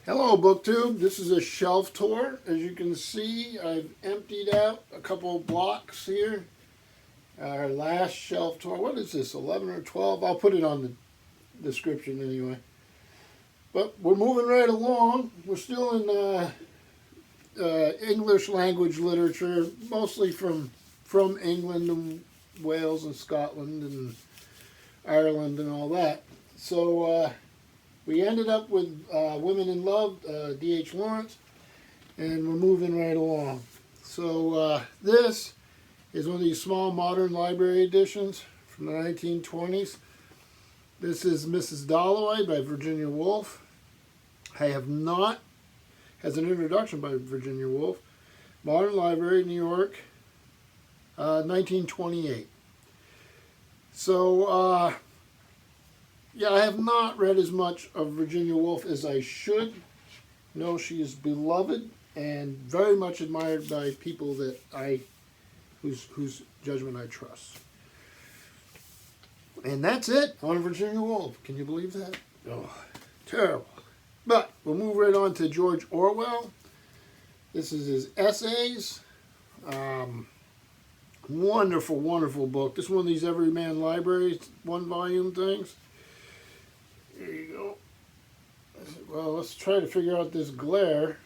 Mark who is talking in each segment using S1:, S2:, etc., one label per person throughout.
S1: Hello BookTube, this is a shelf tour. As you can see, I've emptied out a couple blocks here. Our last shelf tour, what is this, 11 or 12? I'll put it on the description anyway. But we're moving right along. We're still in English language literature, mostly from England and Wales and Scotland and Ireland and all that. So we ended up with Women in Love, D.H. Lawrence, and we're moving right along. So this is one of these small modern library editions from the 1920s. This is Mrs. Dalloway by Virginia Woolf. I have not, has an introduction by Virginia Woolf. Modern Library, New York, 1928. So, yeah, I have not read as much of Virginia Woolf as I should. I know she is beloved and very much admired by people that whose judgment I trust. And that's it on Virginia Woolf. Can you believe that? Oh, terrible. But we'll move right on to George Orwell. This is his essays. Wonderful, wonderful book. This is one of these Everyman Library one-volume things. There you go. Well, let's try to figure out this glare,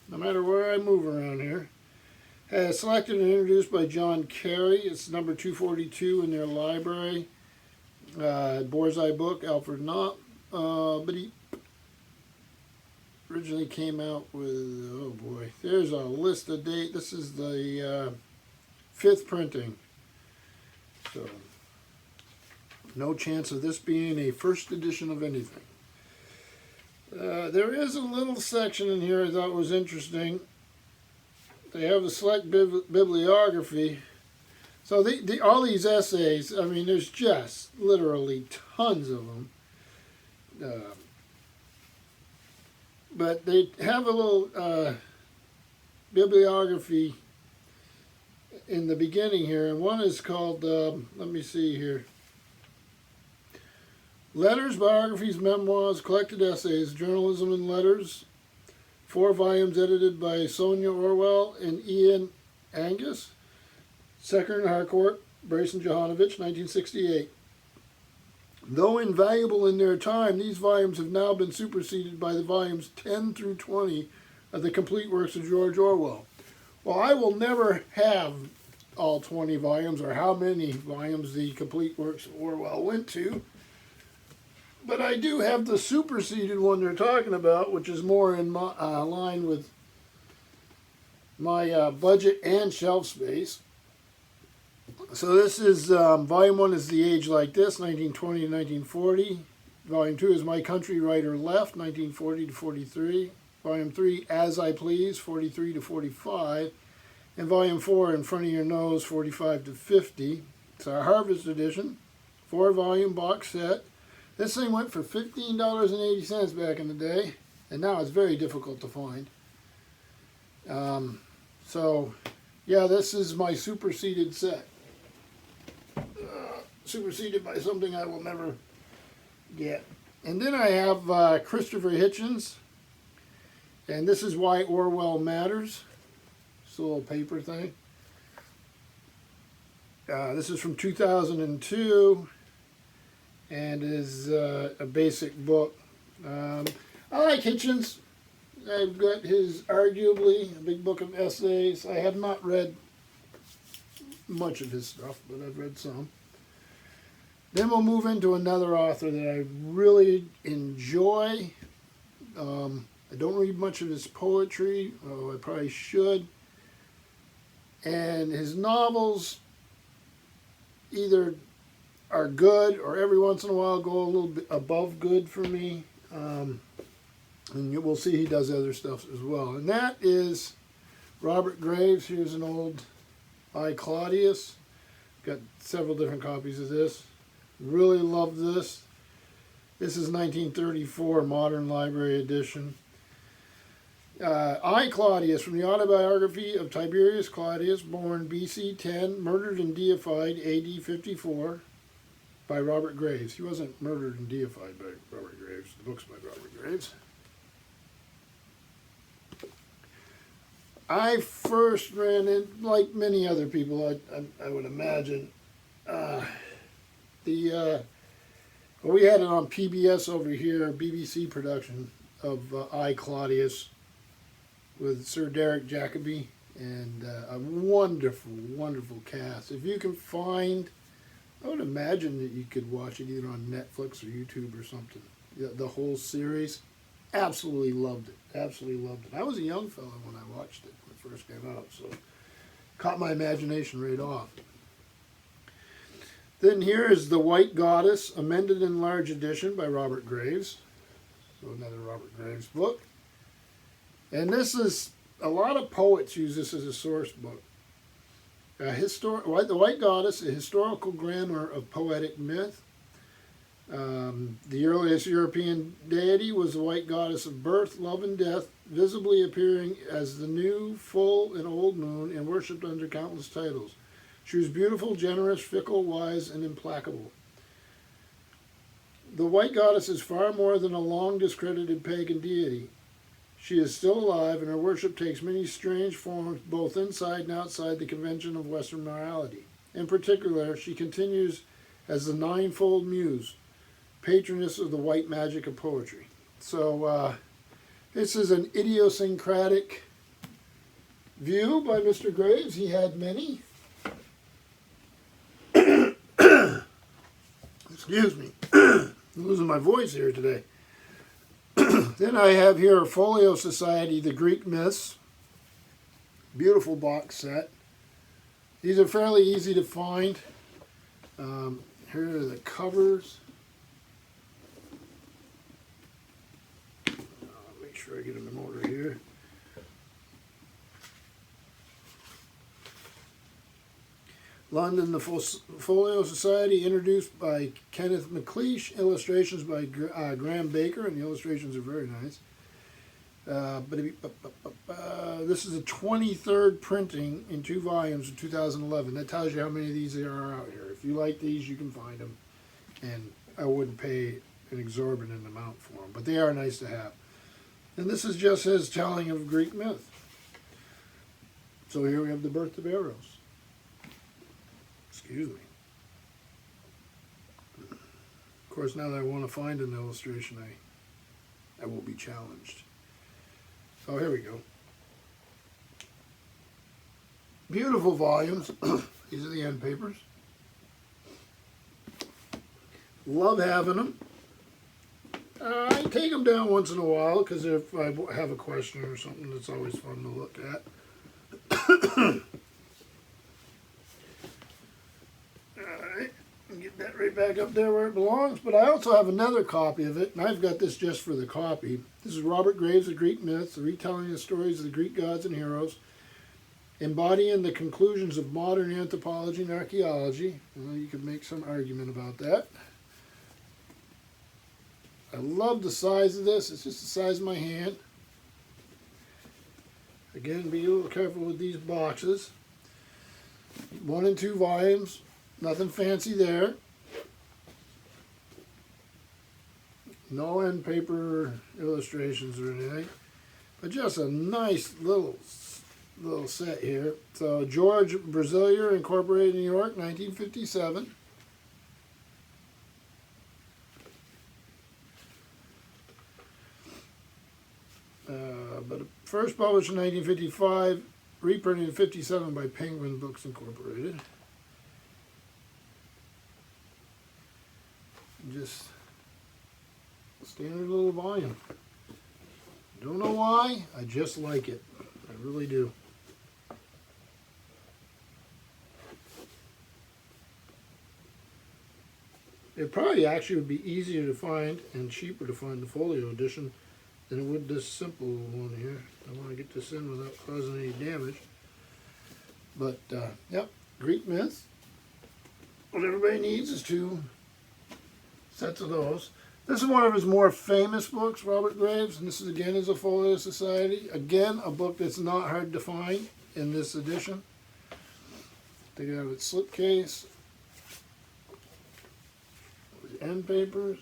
S1: no matter where I move around here. Selected and introduced by John Carey. It's number 242 in their library. Borzoi book, Alfred Knopf. But he originally came out with, oh boy, there's a list of dates. This is the 5th printing. So, no chance of this being a first edition of anything. There is a little section in here I thought was interesting. They have a select bibliography. So all these essays, I mean, there's just literally tons of them. But they have a little bibliography in the beginning here, and one is called, let me see here. Letters, Biographies, Memoirs, Collected Essays, Journalism and Letters. 4 volumes edited by Sonia Orwell and Ian Angus. Secker and Harcourt, Brace and Johanovich, 1968. Though invaluable in their time, these volumes have now been superseded by the volumes 10 through 20 of the complete works of George Orwell. Well, I will never have all 20 volumes or how many volumes the complete works of Orwell went to. But I do have the superseded one they're talking about, which is more in line with my budget and shelf space. So this is, Volume 1 is The Age Like This, 1920 to 1940. Volume 2 is My Country, Right or Left, 1940 to 43. Volume 3, As I Please, 43 to 45. And Volume 4, In Front of Your Nose, 45 to 50. It's our Harvest edition, 4-volume box set. This thing went for $15.80 back in the day, and now it's very difficult to find. So, yeah, this is my superseded set. Superseded by something I will never get. And then I have Christopher Hitchens, and this is Why Orwell Matters. It's a little paper thing. This is from 2002. And is a basic book. I like Hitchens. I've got his, arguably, a big book of essays. I have not read much of his stuff, but I've read some. Then we'll move into another author that I really enjoy. I don't read much of his poetry, although I probably should. And his novels either are good, or every once in a while go a little bit above good for me. And we'll see he does other stuff as well. And that is Robert Graves. Here's an old I, Claudius. Got several different copies of this. Really love this. This is 1934 Modern Library edition. I, Claudius, from the autobiography of Tiberius Claudius, born BC 10, murdered and deified AD 54. By Robert Graves. He wasn't murdered and deified by Robert Graves. The book's by Robert Graves. I first ran in, like many other people, I would imagine, we had it on PBS over here, a BBC production of I, Claudius with Sir Derek Jacobi, and a wonderful, wonderful cast. If you can find, I would imagine that you could watch it either on Netflix or YouTube or something. The whole series, absolutely loved it. Absolutely loved it. I was a young fellow when I watched it when it first came out, so caught my imagination right off. Then here is The White Goddess, amended in large edition by Robert Graves. So another Robert Graves book. And this is, a lot of poets use this as a source book. The White Goddess, a historical grammar of poetic myth. The earliest European deity was the white goddess of birth, love, and death, visibly appearing as the new, full, and old moon, and worshipped under countless titles. She was beautiful, generous, fickle, wise, and implacable. The white goddess is far more than a long discredited pagan deity. She is still alive, and her worship takes many strange forms both inside and outside the convention of Western morality. In particular, she continues as the ninefold muse, patroness of the white magic of poetry. So this is an idiosyncratic view by Mr. Graves. He had many. Excuse me. I'm losing my voice here today. Then I have here Folio Society, The Greek Myths. Beautiful box set. These are fairly easy to find. Here are the covers. Make sure I get them in order here. London, the Folio Society, introduced by Kenneth McLeish, illustrations by Graham Baker, and the illustrations are very nice. This is a 23rd printing in 2 volumes in 2011. That tells you how many of these there are out here. If you like these, you can find them, and I wouldn't pay an exorbitant amount for them, but they are nice to have. And this is just his telling of Greek myth. So here we have the birth of Eros. Excuse me. Of course, now that I want to find an illustration, I will be challenged. So here we go. Beautiful volumes. These are the end papers. Love having them. I take them down once in a while because if I have a question or something, it's always fun to look at. Get that right back up there where it belongs. But I also have another copy of it, and I've got this just for the copy. This is Robert Graves' The Greek Myths, the retelling of stories of the Greek gods and heroes, embodying the conclusions of modern anthropology and archaeology. Well, you could make some argument about that. I love the size of this. It's just the size of my hand. Again, be a little careful with these boxes. 1 and 2 volumes. Nothing fancy there. No end paper illustrations or anything. But just a nice little set here. So George Brasilia, Incorporated, New York, 1957. But first published in 1955, reprinted in 57 by Penguin Books Incorporated. Just a standard little volume. Don't know why, I just like it. I really do. It probably actually would be easier to find and cheaper to find the folio edition than it would this simple one here. I want to get this in without causing any damage. But, yep, Greek myths. What everybody needs is 2 sets of those. This is one of his more famous books, Robert Graves, and this is again is a Folio Society. Again, a book that's not hard to find in this edition. Take it out of its slipcase. End papers.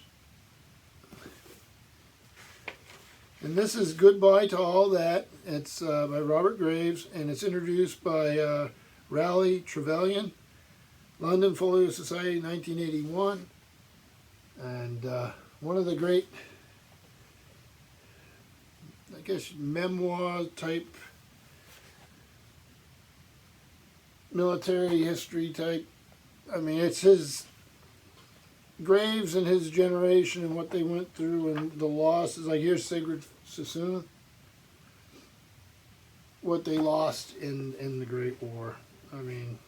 S1: And this is Goodbye to All That. It's by Robert Graves, and it's introduced by Raleigh Trevelyan, London Folio Society, 1981. And one of the great, I guess, memoir type, military history type. I mean, it's his Graves and his generation and what they went through and the losses. Like here's Sigurd Sassoon, what they lost in the Great War. I mean,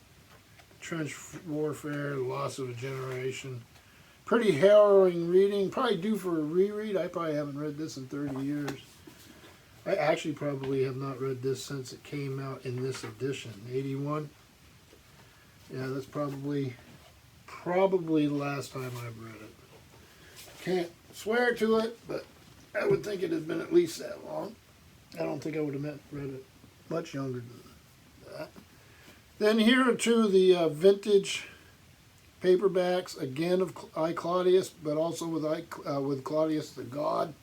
S1: trench warfare, loss of a generation. Pretty harrowing reading. Probably due for a reread. I probably haven't read this in 30 years. I actually probably have not read this since it came out in this edition, 81. Yeah, that's probably the last time I've read it. Can't swear to it, but I would think it had been at least that long. I don't think I would have read it much younger than that. Then here are two of the vintage paperbacks, again of I, Claudius, but also with Claudius the God.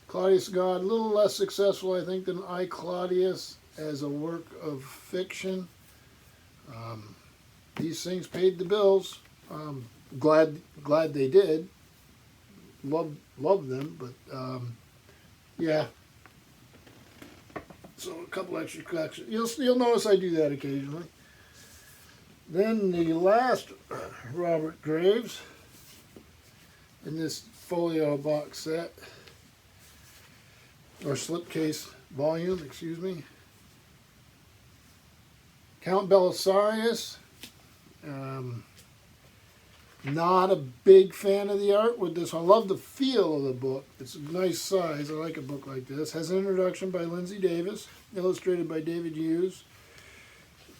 S1: Claudius the God, a little less successful, I think, than I, Claudius as a work of fiction. These things paid the bills. Glad they did. Love them, but yeah. So a couple extra collections. You'll notice I do that occasionally. Then the last Robert Graves in this folio box set, or slipcase volume, excuse me. Count Belisarius. Not a big fan of the art with this one. I love the feel of the book. It's a nice size. I like a book like this. Has an introduction by Lindsay Davis, illustrated by David Hughes.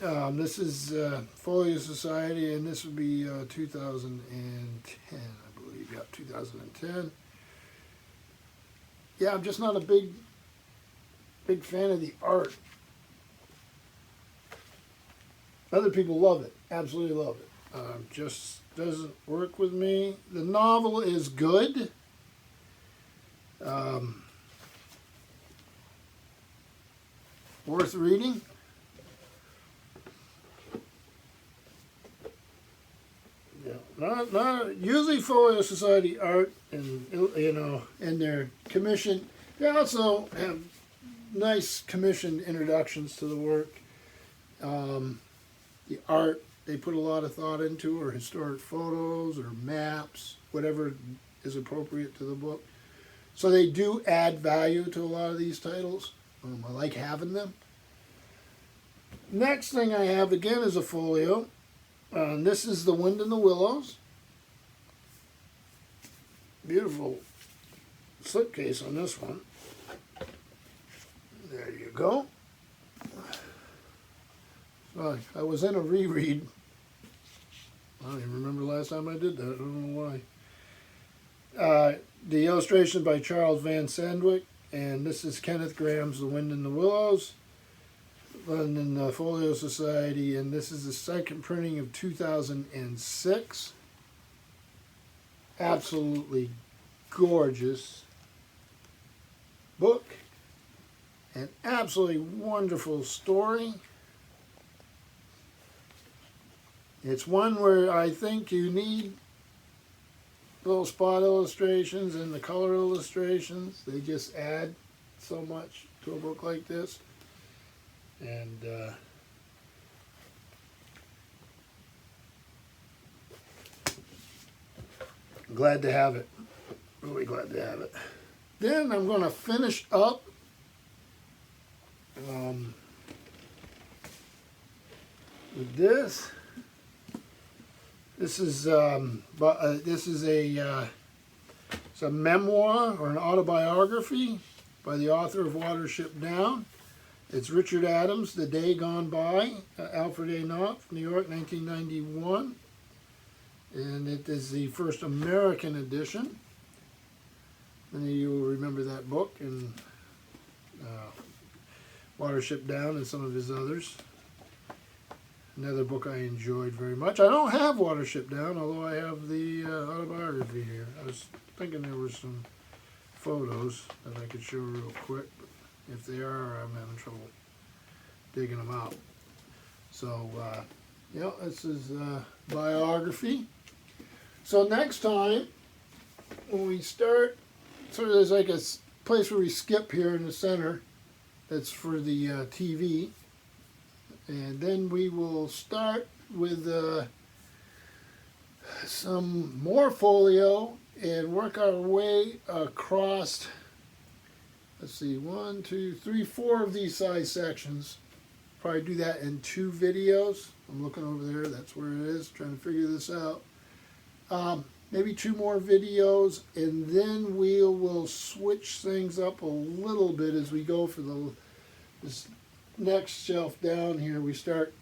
S1: This is Folio Society, and this would be 2010, I believe. Yeah, 2010. Yeah, I'm just not a big fan of the art. Other people love it, absolutely love it. Just doesn't work with me. The novel is good. Worth reading. Yeah, not usually Folio Society art, and and their commission. They also have nice commissioned introductions to the work. The art they put a lot of thought into, or historic photos or maps, whatever is appropriate to the book. So they do add value to a lot of these titles. I like having them. Next thing I have again is a folio. This is The Wind in the Willows. Beautiful slipcase on this one. There you go. I was in a reread. I don't even remember the last time I did that. I don't know why. The illustration by Charles Van Sandwyck, and this is Kenneth Graham's The Wind in the Willows, London Folio Society, and this is the second printing of 2006. Absolutely gorgeous book. An absolutely wonderful story. It's one where I think you need little spot illustrations and the color illustrations. They just add so much to a book like this. And I'm glad to have it. Really glad to have it. Then I'm going to finish up with this. This is it's a memoir or an autobiography by the author of Watership Down. It's Richard Adams, The Day Gone By, Alfred A. Knopf, New York, 1991. And it is the first American edition. Many of you will remember that book and Watership Down and some of his others. Another book I enjoyed very much. I don't have Watership Down, although I have the autobiography here. I was thinking there were some photos that I could show real quick. But if they are, I'm having trouble digging them out. So, yeah, this is biography. So next time, when we start, so there's like a place where we skip here in the center. That's for the TV. And then we will start with some more folio and work our way across, let's see, 1, 2, 3, 4 of these size sections. Probably do that in 2 videos. I'm looking over there, that's where it is, trying to figure this out. Maybe 2 more videos, and then we will switch things up a little bit as we go for this next shelf down here. We start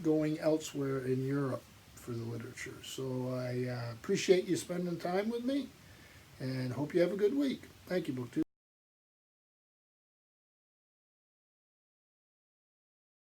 S1: going elsewhere in Europe for the literature. So I appreciate you spending time with me, and hope you have a good week. Thank you, BookTube.